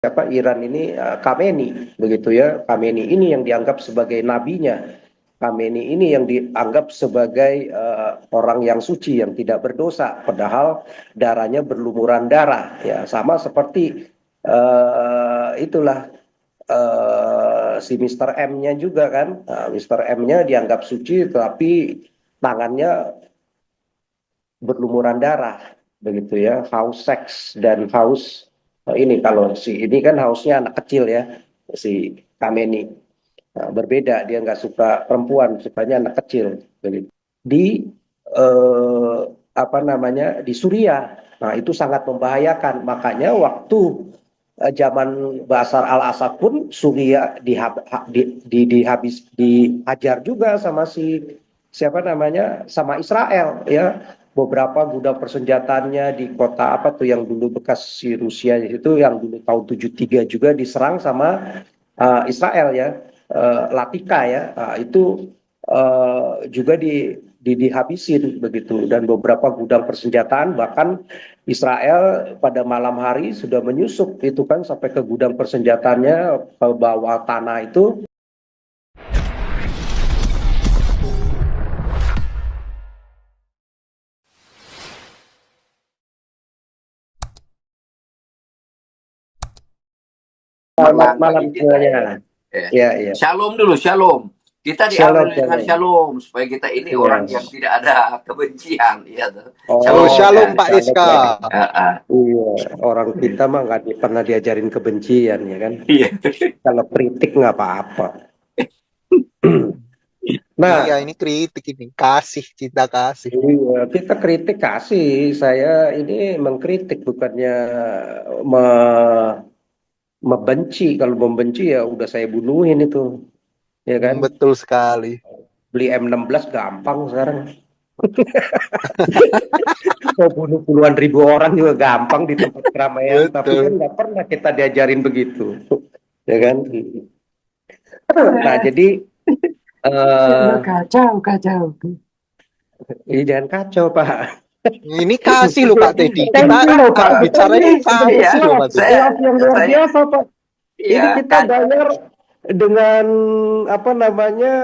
Iran ini Khamenei, begitu ya. Khamenei ini yang dianggap sebagai nabinya. Khamenei ini yang dianggap sebagai orang yang suci, yang tidak berdosa, padahal darahnya berlumuran darah. Ya, sama seperti itulah si Mister M-nya juga kan. Mister M-nya dianggap suci, tapi tangannya berlumuran darah, begitu ya. Haus seks dan haus ini, kalau si ini kan hausnya anak kecil ya, si Khamenei. Berbeda, dia nggak suka perempuan, sukanya anak kecil. Di apa namanya, di Suriah, nah itu sangat membahayakan. Makanya waktu zaman Bashar al-Assad pun Suriah dihajar juga sama siapa namanya, sama Israel ya. Beberapa gudang persenjataannya di kota apa tuh yang dulu bekas si Rusia itu, yang dulu tahun 73 juga diserang sama Israel ya, Latika ya. Itu juga dihabisin begitu, dan beberapa gudang persenjataan, bahkan Israel pada malam hari sudah menyusup itu kan sampai ke gudang persenjataannya, ke bawah tanah itu. Selamat Malam malam bagi kita ya. semuanya. Ya. Ya, ya. Shalom dulu, shalom. Kita Shalom, diawali dengan shalom. shalom supaya kita ini orang yang Yes. tidak ada kebencian, ya. Oh, Shalom Oh, shalom ya. Pak shalom Iska. ya. Ah, ah. Iya, orang kita mah nggak pernah diajarin kebencian ya kan. Iya. Kalau kritik nggak apa-apa. Iya, Nah, ini kritik ini. Kasih, cinta kasih. iya, kita kritik kasih. Saya ini mengkritik, bukannya me- membenci. Kalau membenci ya udah saya bunuhin itu, ya kan? Betul sekali. Beli M16 gampang sekarang. Mau bunuh puluhan ribu orang juga gampang di tempat keramaian. Tapi kan Betul. nggak pernah kita diajarin begitu, ya kan? Nah, jadi Kacau, kacau. ini jangan kacau, Pak. Ini kasih loh Pak Teddy. Thank Kita you loh, Pak. Kita bicara ini ini dapat Iya, kasih loh Pak Teddy. saya, love yang luar saya, biasa, Pak. Ini iya kita kan. bayar dengan apa namanya,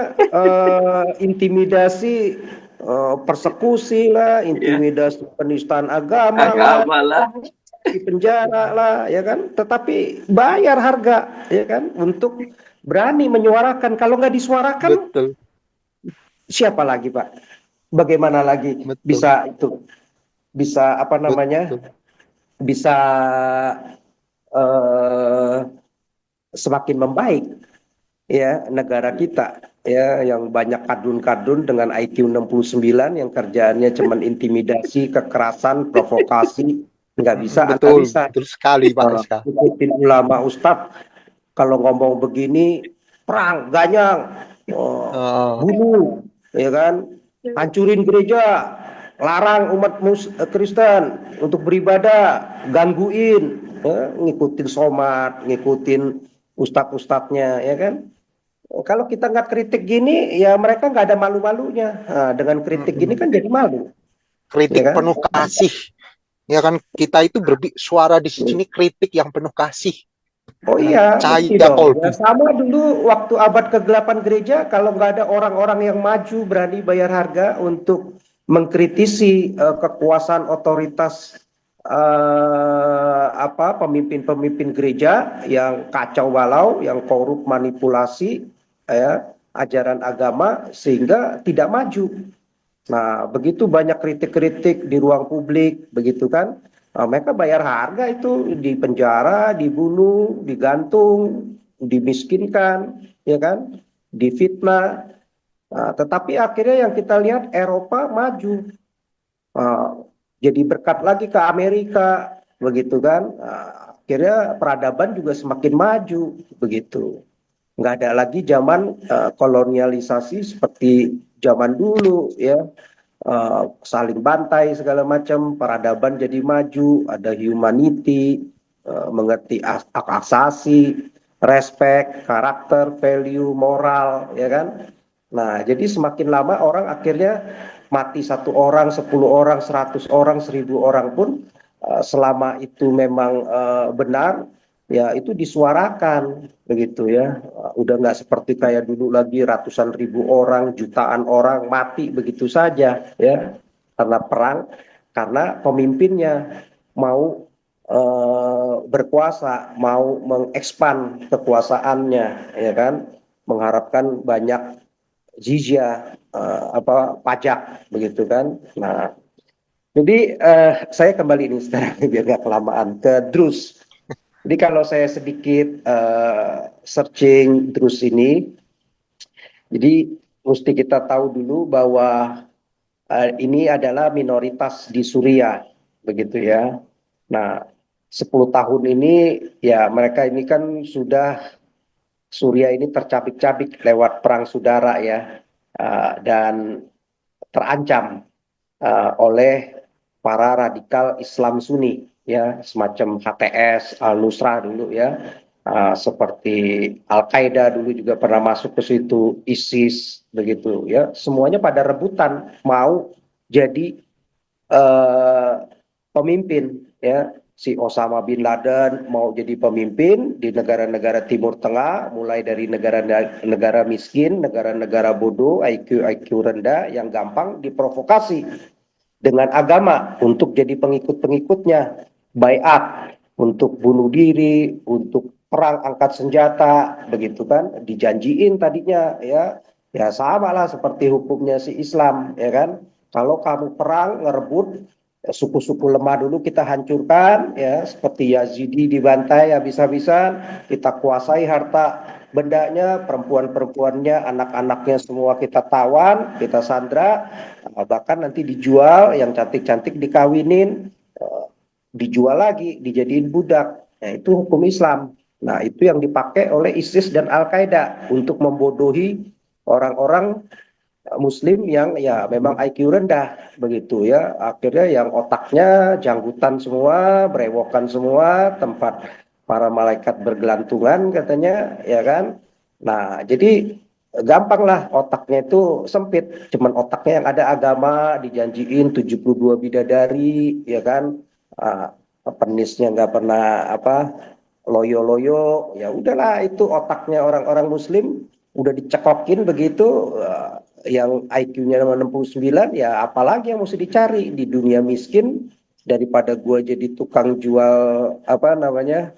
intimidasi, persekusi lah, Iya, intimidasi penistaan agama lah, agama lah. di penjara lah, ya kan. Tetapi bayar harga, ya kan, untuk berani menyuarakan. Kalau nggak disuarakan, Betul, siapa lagi, Pak? Bagaimana lagi betul, bisa itu, bisa apa namanya, betul. bisa eh, semakin membaik ya negara kita ya, yang banyak kadun-kadun dengan IQ 69 yang kerjaannya cuman intimidasi, kekerasan, provokasi, nggak bisa Betul, analisa. betul sekali Pak Iska. Ikutin ulama ustadz, kalau ngomong begini perang, ganyang, Oh, bunuh, ya kan, hancurin gereja, larang umat Kristen untuk beribadah, gangguin, ya, ngikutin somat, ngikutin ustadz-ustadznya, ya kan. Kalau kita nggak kritik gini, ya mereka nggak ada malu-malunya. Nah, dengan kritik gini kan jadi malu, ya kritik kan? penuh kasih. Ya kan kita itu suara di sini kritik yang penuh kasih. Oh iya, mesti Cahaya dong. Ya, Kolbi. sama dulu waktu abad kegelapan gereja, kalau nggak ada orang-orang yang maju berani bayar harga untuk mengkritisi kekuasaan otoritas apa pemimpin-pemimpin gereja yang kacau balau, yang korup, manipulasi, ya, ajaran agama, sehingga tidak maju. Nah, begitu banyak kritik-kritik di ruang publik, begitu kan? Nah, mereka bayar harga itu, di penjara, dibunuh, digantung, dimiskinkan, ya kan? Difitnah. Nah, tetapi akhirnya yang kita lihat Eropa maju. Nah, jadi berkat lagi ke Amerika, begitu kan? Nah, akhirnya peradaban juga semakin maju, begitu. Nggak ada lagi zaman kolonialisasi seperti zaman dulu, ya. Saling bantai segala macam, peradaban jadi maju, ada humanity, mengerti hak asasi, respect, karakter, value, moral, ya kan. Nah, jadi semakin lama orang akhirnya mati 1 orang, 10 orang, 100 orang, 1000 orang pun selama itu memang benar, ya itu disuarakan begitu ya. Udah nggak seperti kayak dulu lagi ratusan ribu orang, jutaan orang mati begitu saja ya karena perang, karena pemimpinnya mau berkuasa, mau mengekspan kekuasaannya, ya kan, mengharapkan banyak jizya, pajak begitu kan. Nah, jadi saya kembali ini sekarang biar nggak kelamaan ke Drus. Jadi kalau saya sedikit searching Drus ini, jadi mesti kita tahu dulu bahwa ini adalah minoritas di Suriah, begitu ya. Nah, 10 tahun ini ya mereka ini kan sudah Suriah ini tercabik-cabik lewat perang saudara ya, dan terancam oleh para radikal Islam Sunni ya, semacam HTS, Al-Nusra dulu ya, seperti Al-Qaeda dulu juga pernah masuk ke situ, ISIS begitu ya, semuanya pada rebutan mau jadi eh, pemimpin ya. Si Osama bin Laden mau jadi pemimpin di negara-negara Timur Tengah, mulai dari negara-negara miskin, negara-negara bodoh, IQ rendah yang gampang diprovokasi dengan agama untuk jadi pengikut-pengikutnya, baiat untuk bunuh diri, untuk perang angkat senjata, begitu kan? Dijanjiin tadinya ya, ya sama lah seperti hukumnya si Islam, ya kan? Kalau kamu perang ngerebut suku-suku lemah dulu kita hancurkan, ya seperti Yazidi dibantai habis-habisan, kita kuasai harta bendanya, perempuan-perempuannya, anak-anaknya semua kita tawan, kita sandra, bahkan nanti dijual, yang cantik-cantik dikawinin, dijual lagi, dijadiin budak. Nah, itu hukum Islam. Nah, itu yang dipakai oleh ISIS dan Al-Qaeda untuk membodohi orang-orang Muslim yang ya memang IQ rendah begitu ya. Akhirnya yang otaknya janggutan semua, berewokan semua, tempat para malaikat bergelantungan katanya, ya kan. Nah, jadi gampang lah, otaknya itu sempit, cuman otaknya yang ada agama, dijanjiin 72 bidadari, ya kan. Ah, penisnya nggak pernah loyo-loyo, ya udahlah, itu otaknya orang-orang Muslim udah dicekokin begitu, yang IQ-nya 69, ya apalagi yang mesti dicari di dunia miskin, daripada gua jadi tukang jual apa namanya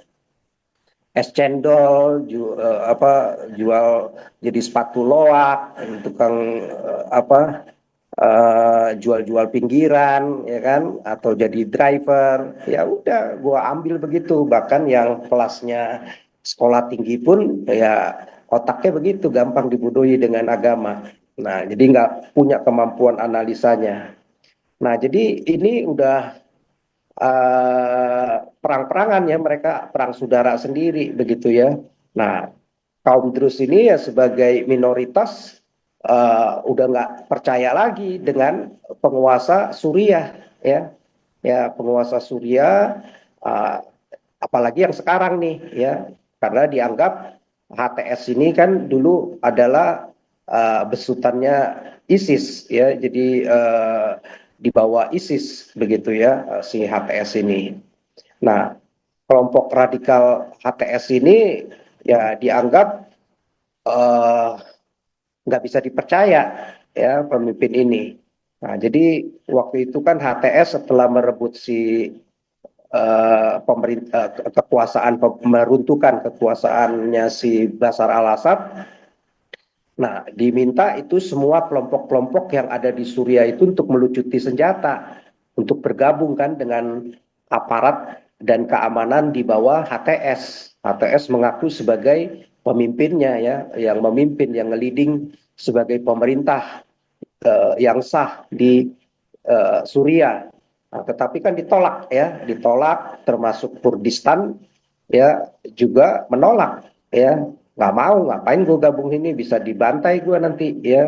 es cendol, jual jadi sepatu loak, tukang jual-jual pinggiran, ya kan, atau jadi driver, ya udah gua ambil begitu. Bahkan yang kelasnya sekolah tinggi pun ya otaknya begitu, gampang dibodohi dengan agama. Nah, jadi nggak punya kemampuan analisanya. Nah, jadi ini udah perang-perangan ya, mereka perang saudara sendiri begitu ya. Nah, kaum Druze ini ya sebagai minoritas udah nggak percaya lagi dengan penguasa Suriah ya, ya penguasa Suriah, uh, apalagi yang sekarang nih ya, karena dianggap HTS ini kan dulu adalah besutannya ISIS ya, jadi di bawah ISIS begitu ya, si HTS ini. Nah, kelompok radikal HTS ini ya dianggap eh, nggak bisa dipercaya ya pemimpin ini. Nah, jadi waktu itu kan HTS setelah merebut si pemerintah, kekuasaan, meruntuhkan kekuasaannya si Bashar al-Assad. Nah, diminta itu semua kelompok-kelompok yang ada di Suriah itu untuk melucuti senjata, untuk bergabung kan dengan aparat dan keamanan di bawah HTS. HTS mengaku sebagai pemimpinnya ya, yang memimpin, yang ngeliding sebagai pemerintah yang sah di Suriah. Nah, tetapi kan ditolak ya, ditolak, termasuk Kurdistan ya juga menolak ya, nggak mau, ngapain gue gabung ini, bisa dibantai gue nanti ya,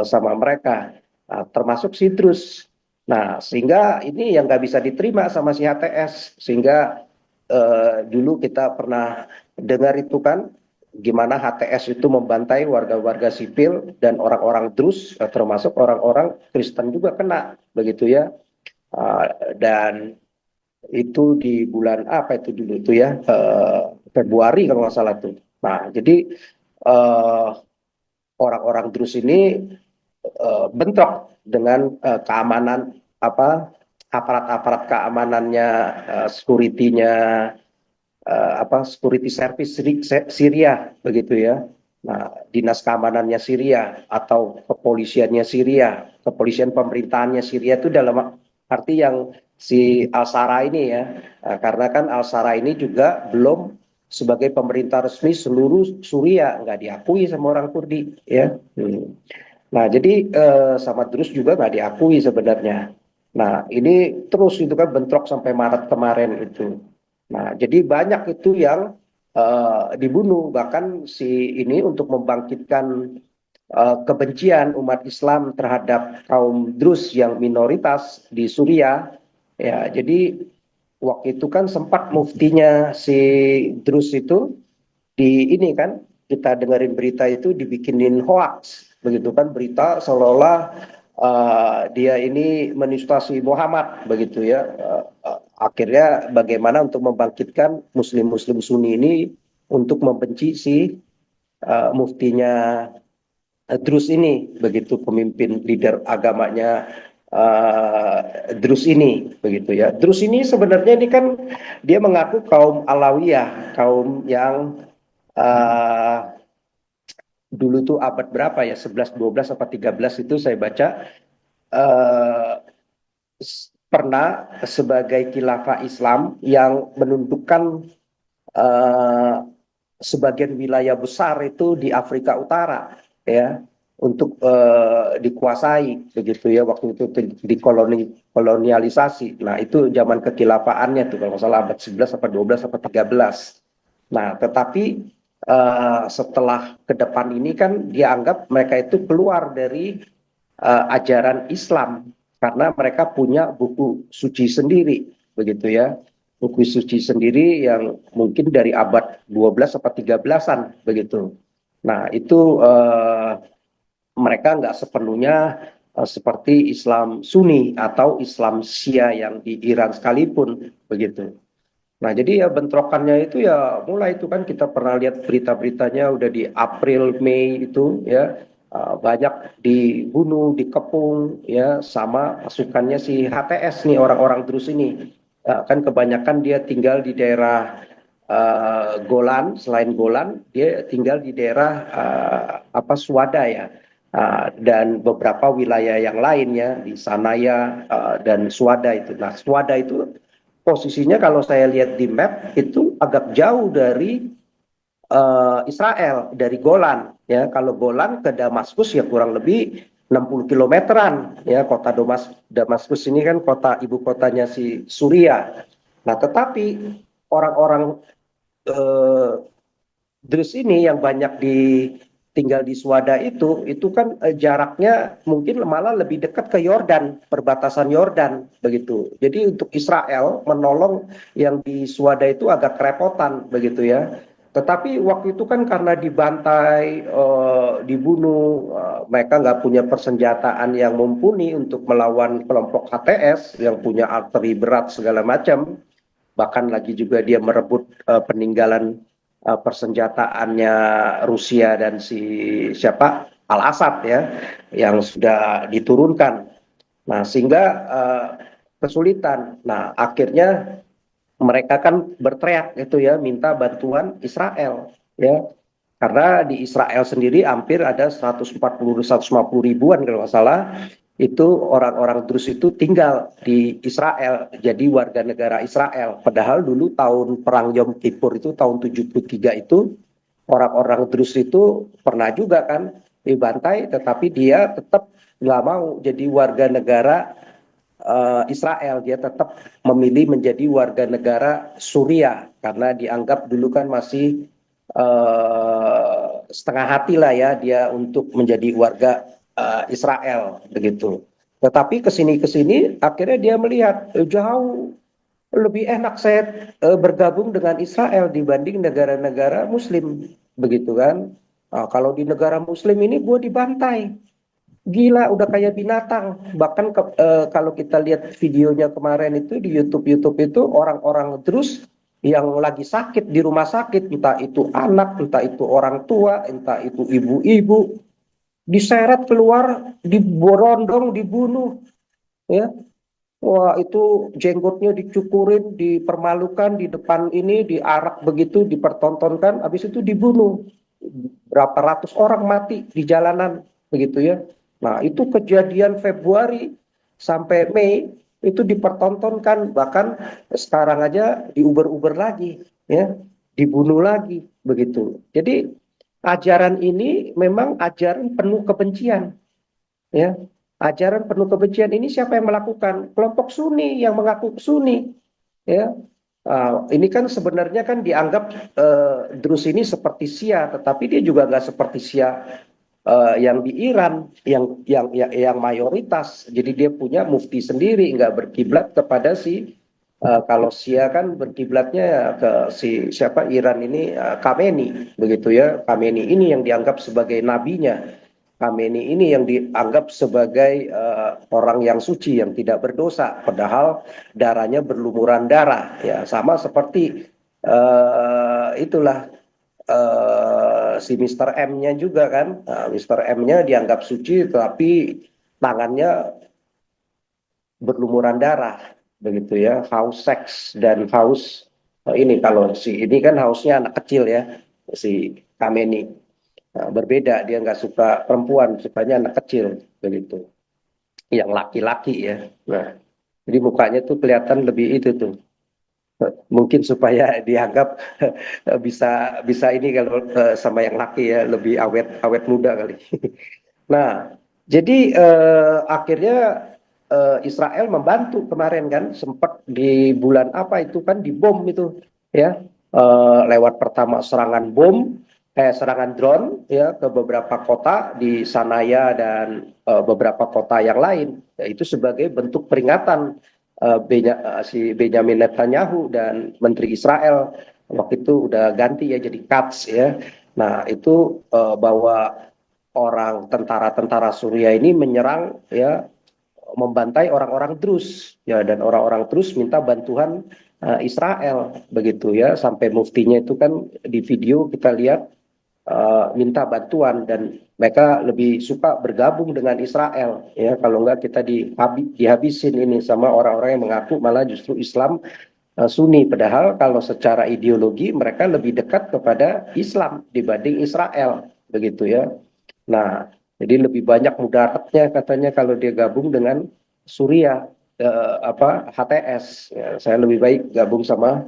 sama mereka. Nah, termasuk Sidrus. Nah, sehingga ini yang nggak bisa diterima sama si HTS, sehingga dulu kita pernah dengar itu kan, gimana HTS itu membantai warga-warga sipil dan orang-orang Druze, termasuk orang-orang Kristen juga kena begitu ya. Dan Itu di bulan apa itu dulu tuh ya, Februari kalau nggak salah tuh. Nah, jadi eh, orang-orang Drus ini bentrok dengan keamanan apa aparat-aparat keamanannya, security-nya, security service Syria begitu ya. Nah, dinas keamanannya Syria atau kepolisiannya Syria, kepolisian pemerintahannya Syria itu dalam arti yang si Al-Sara ini ya. Nah, karena kan Al-Sara ini juga belum sebagai pemerintah resmi seluruh Suriah, nggak diakui sama orang Kurdi ya. Nah, jadi sama Drus juga nggak diakui sebenarnya. Nah, ini terus itu kan bentrok sampai Maret kemarin itu. Nah, jadi banyak itu yang dibunuh. Bahkan si ini untuk membangkitkan kebencian umat Islam terhadap kaum Drus yang minoritas di Suriah. Ya, jadi waktu itu kan sempat muftinya si Drus itu di ini kan kita dengerin berita itu dibikinin hoax begitu kan, berita seolah-olah dia ini menistasi Muhammad begitu ya. Akhirnya bagaimana untuk membangkitkan muslim-muslim Sunni ini untuk membenci si muftinya Drus ini begitu, pemimpin leader agamanya Drus ini begitu ya. Drus ini sebenarnya ini kan dia mengaku kaum Alawiyah, kaum yang eh, dulu tuh abad berapa ya, 11 12 apa 13 itu saya baca eh, pernah sebagai khilafah Islam yang menundukkan eh, sebagian wilayah besar itu di Afrika Utara ya, untuk dikuasai begitu ya, waktu itu kolonialisasi. Nah, itu zaman kekhilafahannya tuh kalau nggak salah abad 11 apa 12 apa 13. Nah, tetapi setelah ke depan ini kan dianggap mereka itu keluar dari ajaran Islam karena mereka punya buku suci sendiri, begitu ya. Buku suci sendiri yang mungkin dari abad 12 atau 13-an, begitu. Nah, itu mereka nggak sepenuhnya seperti Islam Sunni atau Islam Syiah yang di Iran sekalipun, begitu. Nah, jadi ya bentrokannya itu ya mulai itu kan kita pernah lihat berita-beritanya udah di April, Mei itu ya, banyak dibunuh, dikepung ya sama pasukannya si HTS nih, orang-orang Drus ini. Kan kebanyakan dia tinggal di daerah Golan, selain Golan dia tinggal di daerah Suwada ya. Dan beberapa wilayah yang lainnya di Sanaya dan Suwada itu. Nah, Suwada itu posisinya kalau saya lihat di map itu agak jauh dari Israel, dari Golan ya. Kalau Golan ke Damaskus ya kurang lebih 60 kilometeran ya. Kota Damaskus ini kan kota ibu kotanya si Suriah. Nah, tetapi orang-orang eh, Drus ini yang banyak tinggal di Suwada itu kan jaraknya mungkin malah lebih dekat ke Yordan, perbatasan Yordan begitu. Jadi untuk Israel menolong yang di Suwada itu agak kerepotan begitu ya. Tetapi waktu itu kan karena dibantai, dibunuh, mereka nggak punya persenjataan yang mumpuni untuk melawan kelompok HTS yang punya arteri berat segala macam. Bahkan lagi juga dia merebut peninggalan persenjataannya Rusia dan si siapa Al-Assad ya, yang sudah diturunkan. Nah, sehingga kesulitan. Nah, akhirnya mereka kan berteriak itu ya, minta bantuan Israel ya. Karena di Israel sendiri hampir ada 150 ribuan kalau nggak salah itu orang-orang Drus itu tinggal di Israel, jadi warga negara Israel. Padahal dulu tahun perang Yom Kippur itu tahun 73 itu orang-orang Drus itu pernah juga kan dibantai, tetapi dia tetap nggak mau jadi warga negara Israel. Dia tetap memilih menjadi warga negara Suriah karena dianggap dulu kan masih setengah hati lah ya dia untuk menjadi warga Israel begitu. Tetapi kesini akhirnya dia melihat jauh lebih enak saya bergabung dengan Israel dibanding negara-negara Muslim begitu kan. Kalau di negara Muslim ini gue dibantai, Gila, udah kayak binatang. Bahkan kalau kita lihat videonya kemarin itu di YouTube itu orang-orang terus yang lagi sakit di rumah sakit, entah itu anak, entah itu orang tua, entah itu ibu-ibu, diseret keluar, diborondong, dibunuh, ya. Wah, itu jenggotnya dicukurin, dipermalukan di depan ini, diarak begitu, dipertontonkan, habis itu dibunuh. Berapa ratus orang mati di jalanan, begitu ya. Nah, itu kejadian Februari sampai Mei itu dipertontonkan, bahkan sekarang aja diuber-uber lagi, ya, dibunuh lagi, begitu. Jadi ajaran ini memang ajaran penuh kebencian, ya. Ajaran penuh kebencian ini siapa yang melakukan? Kelompok Sunni yang mengaku Sunni, ya. Ini kan sebenarnya kan dianggap Drus ini seperti Syiah, tetapi dia juga nggak seperti Syiah yang di Iran, yang mayoritas. Jadi dia punya mufti sendiri, nggak berkiblat kepada kalau Syiah kan berkiblatnya ya ke si siapa Iran ini, Khamenei, begitu ya. Khamenei ini yang dianggap sebagai nabinya. Khamenei ini yang dianggap sebagai orang yang suci, yang tidak berdosa, padahal darahnya berlumuran darah, ya sama seperti itulah si Mr. M-nya juga kan. Nah, Mr. M-nya dianggap suci, tapi tangannya berlumuran darah, begitu ya, haus seks dan haus ini kalau si ini kan hausnya anak kecil ya, si Khamenei. Nah, berbeda, dia nggak suka perempuan, sukanya anak kecil, begitu. Yang laki-laki ya. Nah, jadi mukanya tuh kelihatan lebih itu tuh. Mungkin supaya dianggap bisa bisa ini kalau sama yang laki ya lebih awet awet muda kali. Nah, jadi akhirnya Israel membantu kemarin kan sempat di bulan apa itu kan dibom itu ya. Lewat pertama serangan drone ya ke beberapa kota di Sanaya dan beberapa kota yang lain, yaitu sebagai bentuk peringatan si Benjamin Netanyahu dan Menteri Israel waktu itu udah ganti ya jadi Katz ya. Nah itu bahwa orang tentara-tentara Suriah ini menyerang ya, membantai orang-orang Drus ya, dan orang-orang Drus minta bantuan Israel begitu ya, sampai muftinya itu kan di video kita lihat minta bantuan, dan mereka lebih suka bergabung dengan Israel ya, kalau enggak kita dihabisin ini sama orang-orang yang mengaku malah justru Islam Sunni, padahal kalau secara ideologi mereka lebih dekat kepada Islam dibanding Israel begitu ya. Nah, jadi lebih banyak mudaratnya katanya kalau dia gabung dengan Suriah, HTS. Ya, saya lebih baik gabung sama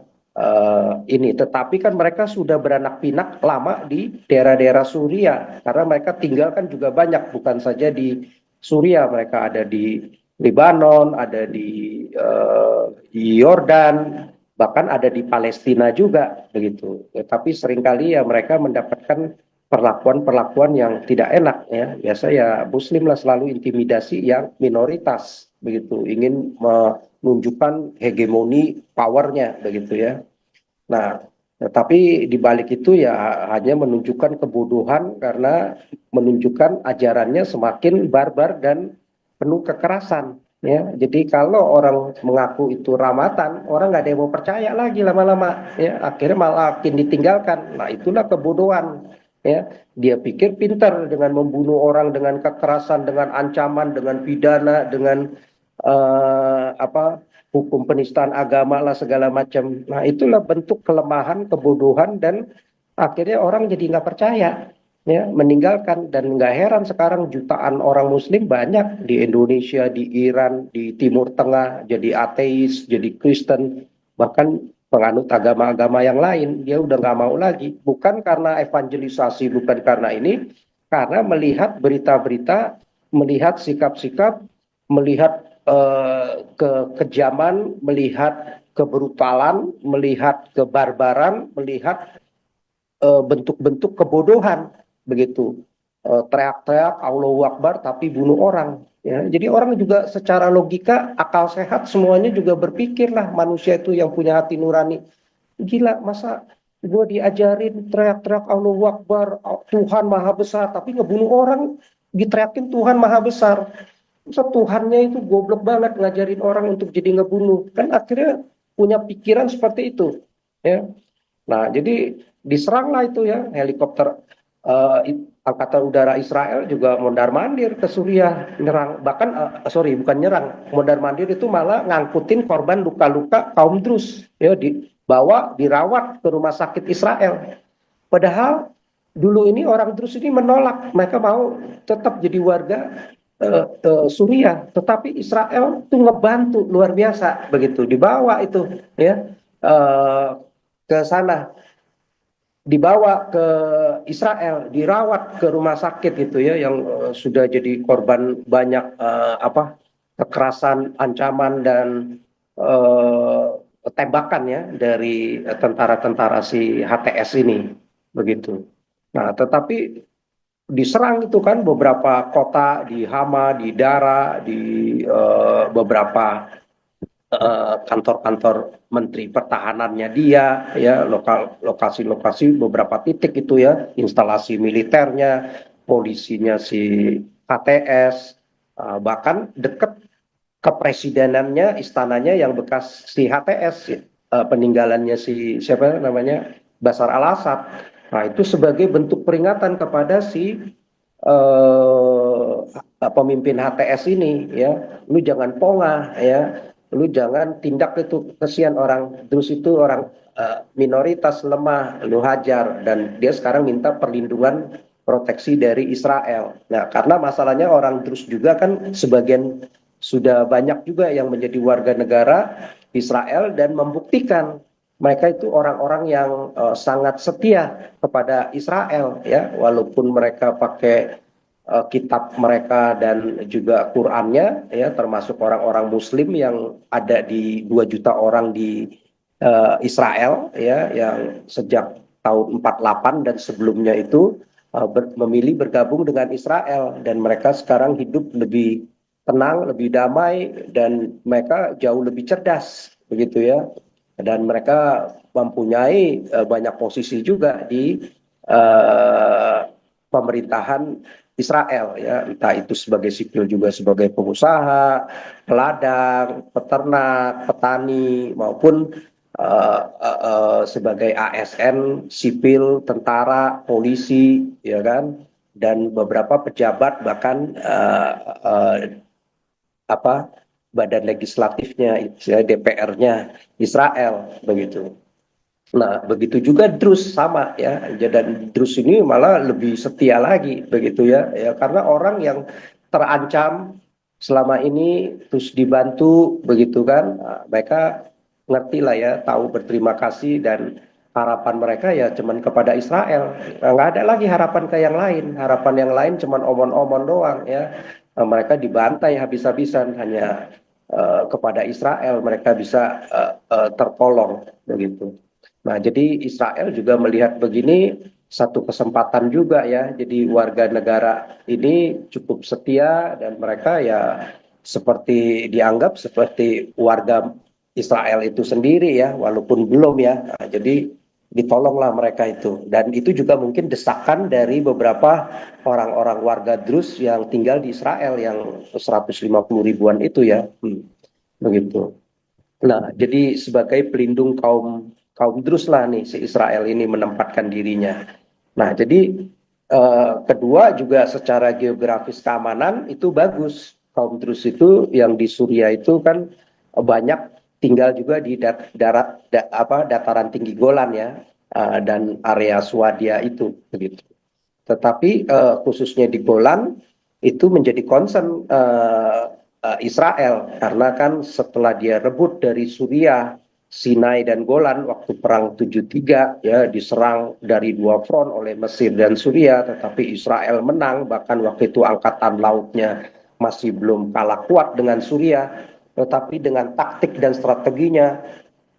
ini. Tetapi kan mereka sudah beranak pinak lama di daerah-daerah Suriah, karena mereka tinggal kan juga banyak, bukan saja di Suriah, mereka ada di Lebanon, ada di Yordan, bahkan ada di Palestina juga begitu. Ya, tapi seringkali ya mereka mendapatkan perlakuan-perlakuan yang tidak enak ya. Biasa ya Muslim lah selalu intimidasi yang minoritas begitu, ingin menunjukkan hegemoni powernya begitu ya. Nah, tapi di balik itu ya hanya menunjukkan kebodohan karena menunjukkan ajarannya semakin barbar dan penuh kekerasan. Ya, jadi kalau orang mengaku itu ramatan, orang nggak ada yang mau percaya lagi lama-lama. Ya, akhirnya malah makin ditinggalkan. Nah, itulah kebodohan. Ya, dia pikir pintar dengan membunuh orang dengan kekerasan, dengan ancaman, dengan pidana, dengan hukum penistaan agama lah segala macam. Nah, itulah bentuk kelemahan, kebodohan, dan akhirnya orang jadi nggak percaya, ya, meninggalkan. Dan nggak heran sekarang jutaan orang Muslim banyak di Indonesia, di Iran, di Timur Tengah jadi ateis, jadi Kristen, bahkan penganut agama-agama yang lain. Dia udah nggak mau lagi, bukan karena evangelisasi, bukan karena ini, karena melihat berita-berita, melihat sikap-sikap, melihat kekejaman, melihat kebrutalan, melihat kebarbaran, melihat bentuk-bentuk kebodohan begitu. Teriak-teriak Allahu Akbar tapi bunuh orang ya. Jadi orang juga secara logika akal sehat semuanya juga berpikirlah, manusia itu yang punya hati nurani, gila masa gue diajarin teriak-teriak Allahu Akbar Tuhan Maha Besar tapi ngebunuh orang, diteriakin Tuhan Maha Besar. Masa Tuhannya itu goblok banget ngajarin orang untuk jadi ngebunuh. Kan akhirnya punya pikiran seperti itu. Ya. Nah, jadi diseranglah itu ya helikopter Angkatan Udara Israel juga mondar-mandir ke Suriah nyerang. Bahkan sorry bukan nyerang, mondar-mandir itu malah ngangkutin korban luka-luka kaum Drus ya dibawa dirawat ke rumah sakit Israel. Padahal dulu ini orang Drus ini menolak, mereka mau tetap jadi warga Suriah, tetapi Israel tuh ngebantu luar biasa begitu, dibawa itu ya ke sana, dibawa ke Israel, dirawat ke rumah sakit gitu ya, yang sudah jadi korban banyak kekerasan, ancaman dan tembakan ya dari tentara-tentara si HTS ini begitu. Nah, tetapi diserang itu kan beberapa kota di Hama, di Dara, di beberapa kantor-kantor menteri pertahanannya dia, ya lokasi-lokasi beberapa titik itu ya, instalasi militernya, polisinya si HTS, bahkan dekat kepresidenannya, istananya yang bekas si HTS, peninggalannya si siapa namanya Bashar al-Assad. Nah itu sebagai bentuk peringatan kepada si pemimpin HTS ini ya, lu jangan pongah ya, lu jangan tindak itu, kesian orang terus itu orang minoritas lemah, lu hajar, dan dia sekarang minta perlindungan proteksi dari Israel. Nah karena masalahnya orang terus juga kan sebagian sudah banyak juga yang menjadi warga negara Israel dan membuktikan mereka itu orang-orang yang sangat setia kepada Israel ya, walaupun mereka pakai kitab mereka dan juga Qurannya ya, termasuk orang-orang Muslim yang ada di 2 juta orang di Israel ya, yang sejak tahun 48 dan sebelumnya itu memilih bergabung dengan Israel, dan mereka sekarang hidup lebih tenang, lebih damai, dan mereka jauh lebih cerdas begitu ya, dan mereka mempunyai banyak posisi juga di pemerintahan Israel ya, entah itu sebagai sipil juga sebagai pengusaha, peladang, peternak, petani, maupun sebagai ASN, sipil, tentara, polisi, ya kan, dan beberapa pejabat bahkan badan legislatifnya, ya, DPR-nya Israel begitu. Nah, begitu juga Drus sama ya. Dan Drus ini malah lebih setia lagi begitu ya. Ya karena orang yang terancam selama ini terus dibantu begitu kan. Nah, mereka ngerti lah ya, tahu berterima kasih, dan harapan mereka ya cuman kepada Israel. Nah, nggak ada lagi harapan ke yang lain. Harapan yang lain cuman omon-omon doang ya. Nah, mereka dibantai habis-habisan, hanya kepada Israel mereka bisa tertolong begitu. Nah, jadi Israel juga melihat begini satu kesempatan juga ya. Jadi warga negara ini cukup setia, dan mereka ya seperti dianggap seperti warga Israel itu sendiri ya, walaupun belum ya. Nah, jadi ditolonglah mereka itu. Dan itu juga mungkin desakan dari beberapa orang-orang warga Drus yang tinggal di Israel yang 150 ribuan itu ya. Begitu. Nah, jadi sebagai pelindung kaum kaum Drus lah nih si Israel ini menempatkan dirinya. Nah, jadi kedua juga secara geografis keamanan itu bagus. Kaum Drus itu yang di Suriah itu kan banyak tinggal juga di dataran tinggi Golan ya, dan area Swadia itu begitu. Tetapi khususnya di Golan itu menjadi concern Israel, karena kan setelah dia rebut dari Suriah, Sinai dan Golan waktu perang 73 ya, diserang dari 2 front oleh Mesir dan Suriah, tetapi Israel menang, bahkan waktu itu angkatan lautnya masih belum kalah kuat dengan Suriah, tetapi dengan taktik dan strateginya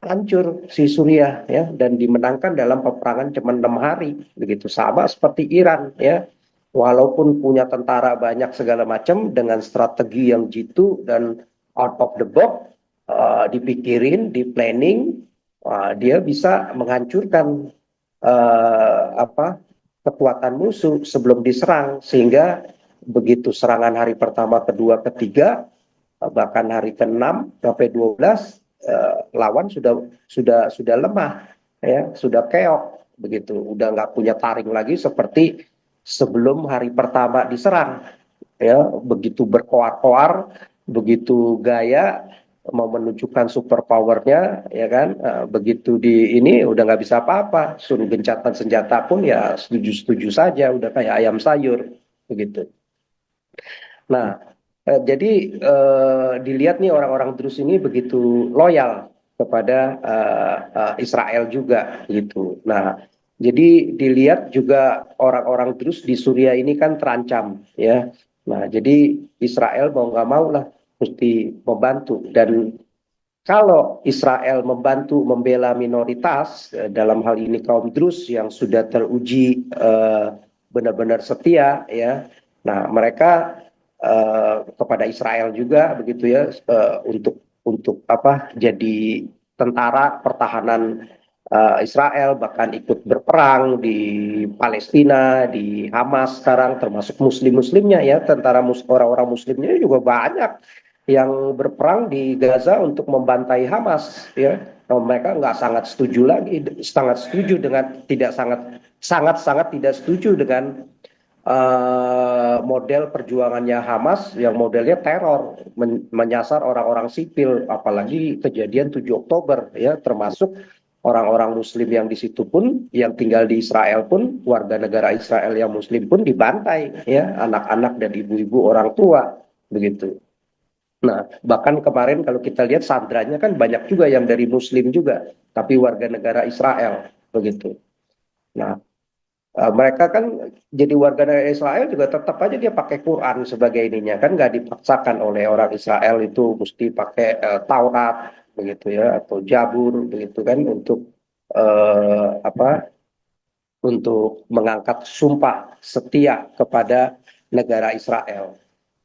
hancur si Suriah ya, dan dimenangkan dalam peperangan cuma 6 hari begitu, sama seperti Iran ya. Walaupun punya tentara banyak segala macam, dengan strategi yang jitu dan out of the box, dipikirin, di planning, dia bisa menghancurkan kekuatan musuh sebelum diserang, sehingga begitu serangan hari pertama, kedua, ketiga, bahkan hari ke-6 sampai 12, lawan sudah lemah, ya, sudah keok begitu, udah nggak punya taring lagi seperti sebelum hari pertama diserang, ya, begitu berkoar-koar, begitu gaya mau menunjukkan super powernya, ya kan. Begitu di ini udah nggak bisa apa-apa, suruh gencatan senjata pun ya setuju-setuju saja, udah kayak ayam sayur begitu. Nah, jadi dilihat nih orang-orang Druze ini begitu loyal kepada Israel juga gitu. Nah, jadi dilihat juga orang-orang Druze di Suriah ini kan terancam, ya. Nah, jadi Israel mau nggak mau lah mesti membantu, dan kalau Israel membantu membela minoritas, dalam hal ini kaum Druze yang sudah teruji benar-benar setia, ya. Nah, mereka kepada Israel juga begitu ya, untuk apa, jadi tentara pertahanan Israel, bahkan ikut berperang di Palestina, di Hamas sekarang, termasuk muslimnya ya, orang-orang muslimnya juga banyak yang berperang di Gaza untuk membantai Hamas, ya. Nah, mereka nggak sangat setuju dengan, tidak sangat tidak setuju dengan model perjuangannya Hamas yang modelnya teror, menyasar orang-orang sipil, apalagi kejadian 7 Oktober, ya, termasuk orang-orang Muslim yang di situ pun, yang tinggal di Israel pun, warga negara Israel yang Muslim pun dibantai, ya, anak-anak dan ibu-ibu, orang tua begitu. Nah, bahkan kemarin kalau kita lihat sandranya kan banyak juga yang dari Muslim juga, tapi warga negara Israel begitu. Nah, mereka kan jadi warga negara Israel juga tetap aja dia pakai Quran sebagai ininya, kan nggak dipaksakan oleh orang Israel itu mesti pakai Taurat begitu ya, atau Jabur begitu kan, untuk apa, untuk mengangkat sumpah setia kepada negara Israel.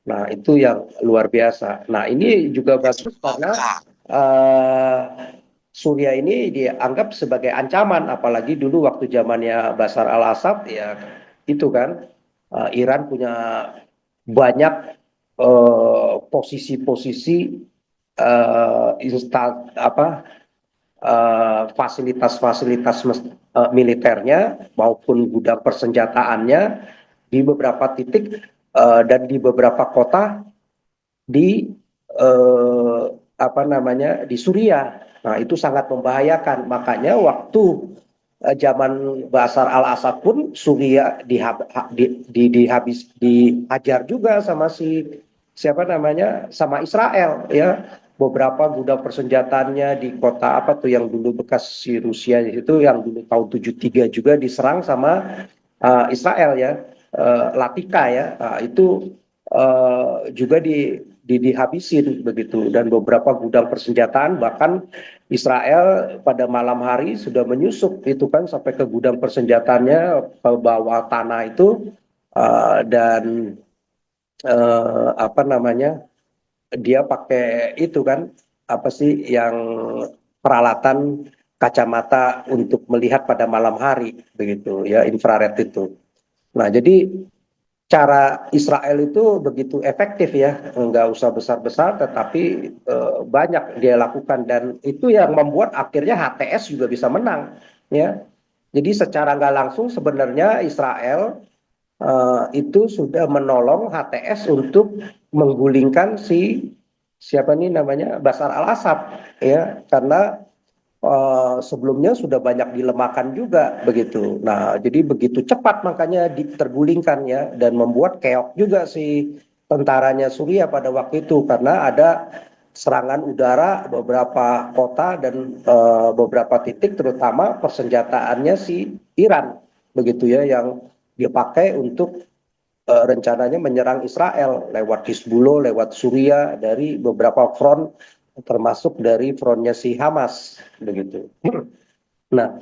Nah, itu yang luar biasa. Nah, ini juga bagus karena eh, Suriah ini dianggap sebagai ancaman, apalagi dulu waktu zamannya Bashar al-Assad, ya, itu kan Iran punya banyak posisi-posisi, apa, fasilitas militernya maupun gudang persenjataannya di beberapa titik, dan di beberapa kota di apa namanya, di Suriah. Nah, itu sangat membahayakan. Makanya waktu zaman Bashar al-Assad pun Suriah dihajar juga sama siapa namanya, sama Israel, ya. Beberapa gudang persenjataannya di kota apa tuh yang dulu bekas si Rusia itu, yang dulu tahun 73 juga diserang sama Israel, ya. Latika, ya. Itu juga dihabisin begitu, dan beberapa gudang persenjataan, bahkan Israel pada malam hari sudah menyusup itu kan sampai ke gudang persenjataannya, ke bawah tanah itu, dan apa namanya, dia pakai itu kan, apa sih yang peralatan kacamata untuk melihat pada malam hari begitu ya, infrared itu. Nah, jadi cara Israel itu begitu efektif ya, nggak usah besar-besar, tetapi banyak dia lakukan, dan itu yang membuat akhirnya HTS juga bisa menang, ya. Jadi secara nggak langsung sebenarnya Israel itu sudah menolong HTS untuk menggulingkan siapa nih namanya, Bashar al-Assad, ya, karena sebelumnya sudah banyak dilemahkan juga begitu. Nah, jadi begitu cepat makanya tergulingkan, ya, dan membuat keok juga si tentaranya Suriah pada waktu itu, karena ada serangan udara beberapa kota dan beberapa titik, terutama persenjataannya si Iran begitu ya, yang dia pakai untuk rencananya menyerang Israel lewat Hizbullah, lewat Suriah, dari beberapa front, termasuk dari frontnya si Hamas begitu. Nah,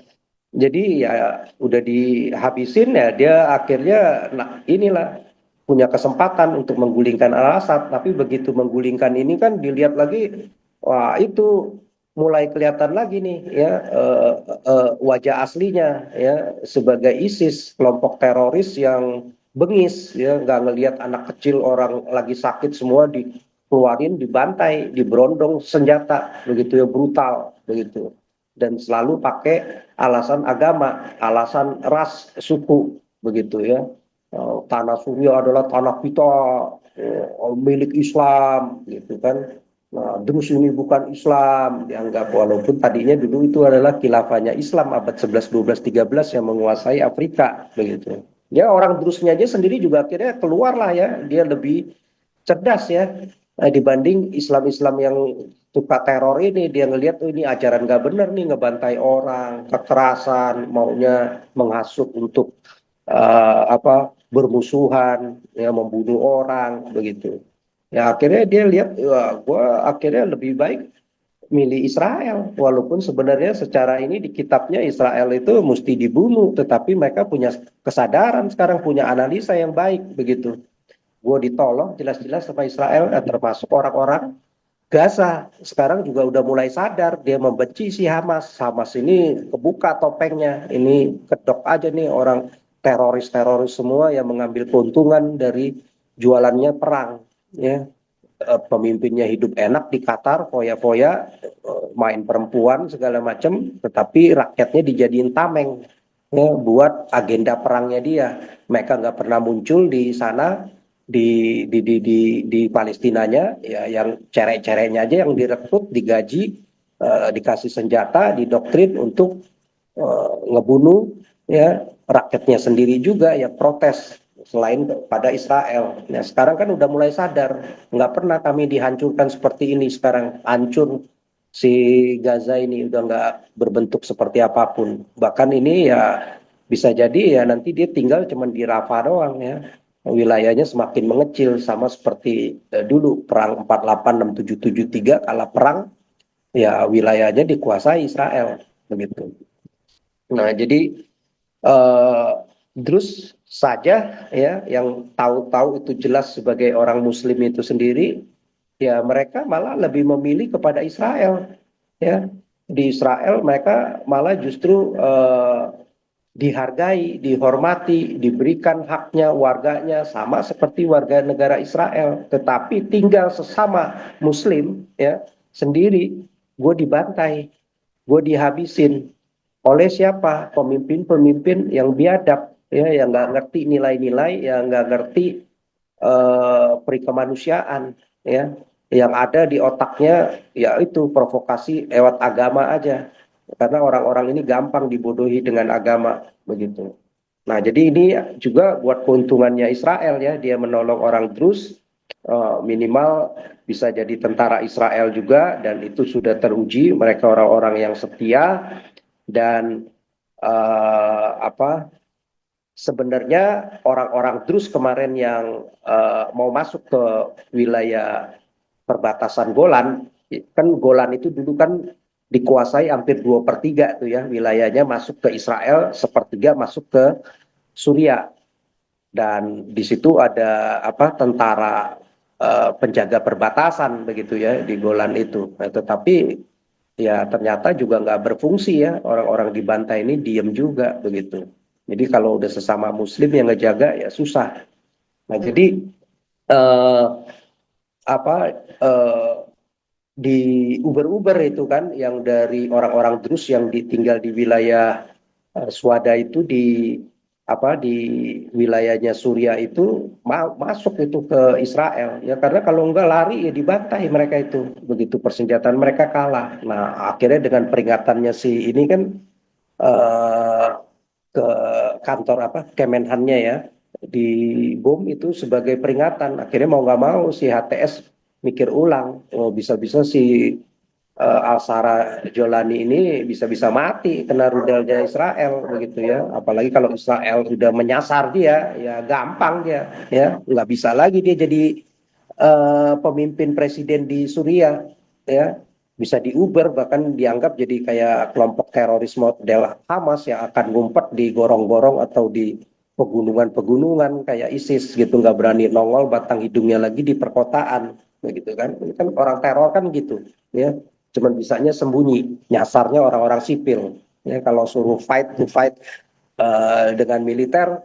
jadi ya udah dihabisin, ya, dia akhirnya inilah punya kesempatan untuk menggulingkan Al-Assad, tapi begitu menggulingkan ini kan dilihat lagi, wah, itu mulai kelihatan lagi nih, ya, wajah aslinya, ya, sebagai ISIS, kelompok teroris yang bengis ya, nggak ngelihat anak kecil orang lagi sakit semua dikeluarin, dibantai, diberondong senjata begitu ya, brutal begitu, dan selalu pakai alasan agama, alasan ras, suku begitu ya. Tanah Suria adalah tanah kita, milik Islam gitu kan. Nah, terus ini bukan Islam dianggap, walaupun tadinya dulu itu adalah khilafahnya Islam abad 11, 12, 13 yang menguasai Afrika begitu. Ya orang Drusnya aja sendiri juga akhirnya keluar lah ya, dia lebih cerdas ya, dibanding Islam-Islam yang suka teror ini. Dia ngelihat, oh ini ajaran gak bener nih, ngebantai orang, kekerasan, maunya menghasut untuk bermusuhan, ya membunuh orang begitu. Ya akhirnya dia lihat, wah, gue akhirnya lebih baik milih Israel, walaupun sebenarnya secara ini di kitabnya Israel itu mesti dibunuh, tetapi mereka punya kesadaran sekarang, punya analisa yang baik begitu. Gue ditolong jelas-jelas sama Israel, termasuk orang-orang Gaza sekarang juga udah mulai sadar, dia membenci si Hamas. Hamas ini kebuka topengnya, ini kedok aja nih orang teroris-teroris semua yang mengambil keuntungan dari jualannya perang. Ya, pemimpinnya hidup enak di Qatar, foya-foya, main perempuan segala macam, tetapi rakyatnya dijadiin tameng ya, buat agenda perangnya dia. Mereka nggak pernah muncul di sana, di Palestinanya ya, yang cerek-cereknya aja yang direkrut, digaji, dikasih senjata, didoktrin untuk ngebunuh ya rakyatnya sendiri juga ya, protes selain pada Israel. Nah sekarang kan udah mulai sadar, nggak pernah kami dihancurkan seperti ini, sekarang hancur si Gaza ini, udah nggak berbentuk seperti apapun. Bahkan ini ya bisa jadi ya nanti dia tinggal cuman di Rafah doang ya. Wilayahnya semakin mengecil, sama seperti dulu perang 48 6773, kala perang ya wilayahnya dikuasai Israel begitu. Nah, jadi eh, terus saja ya yang tahu-tahu itu jelas sebagai orang Muslim itu sendiri, ya mereka malah lebih memilih kepada Israel. Ya, di Israel mereka malah justru dihargai, dihormati, diberikan haknya warganya sama seperti warga negara Israel. Tetapi tinggal sesama Muslim ya sendiri, gue dibantai, gue dihabisin. Oleh siapa? Pemimpin-pemimpin yang biadab, ya, yang nggak ngerti nilai-nilai, yang nggak ngerti perikemanusiaan, ya, yang ada di otaknya ya itu provokasi lewat agama aja. Karena orang-orang ini gampang dibodohi dengan agama, begitu. Nah, jadi ini juga buat keuntungannya Israel ya, dia menolong orang Drus, minimal bisa jadi tentara Israel juga, dan itu sudah teruji, mereka orang-orang yang setia. Dan sebenarnya orang-orang Drus kemarin yang mau masuk ke wilayah perbatasan Golan, kan Golan itu dulu kan dikuasai hampir 2/3 tuh ya, wilayahnya masuk ke Israel, sepertiga masuk ke Suria, dan di situ ada tentara penjaga perbatasan begitu ya di Golan itu. Nah, tetapi ya ternyata juga nggak berfungsi ya, orang-orang di Bantai ini diem juga begitu. Jadi kalau udah sesama Muslim yang ngejaga ya susah. Nah jadi eh, apa eh, di Uber-Uber itu kan yang dari orang-orang Drus yang tinggal di wilayah Swada itu, di wilayahnya Suria itu masuk itu ke Israel ya, karena kalau enggak lari ya dibantai mereka itu, begitu persenjataan mereka kalah. Nah akhirnya dengan peringatannya si ini kan, eh, ke kantor Kemenhannya ya, di bom itu sebagai peringatan, akhirnya mau nggak mau si HTS mikir ulang, oh bisa-bisa si Al-Sara Jolani ini bisa-bisa mati kena rudalnya Israel begitu ya. Apalagi kalau Israel sudah menyasar dia, ya gampang dia, ya nggak bisa lagi dia jadi pemimpin presiden di Suriah, ya bisa diuber, bahkan dianggap jadi kayak kelompok teroris model Hamas yang akan ngumpet di gorong-gorong atau di pegunungan-pegunungan kayak ISIS gitu, nggak berani nongol batang hidungnya lagi di perkotaan begitu kan. Ini kan orang teror kan gitu ya, cuman bisanya sembunyi, nyasarnya orang-orang sipil ya. Kalau suruh fight to fight dengan militer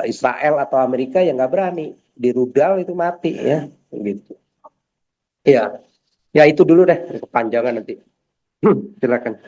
Israel atau Amerika yang nggak berani, di rudal itu mati ya, gitu. Ya, ya itu dulu deh, kepanjangan nanti. Silakan.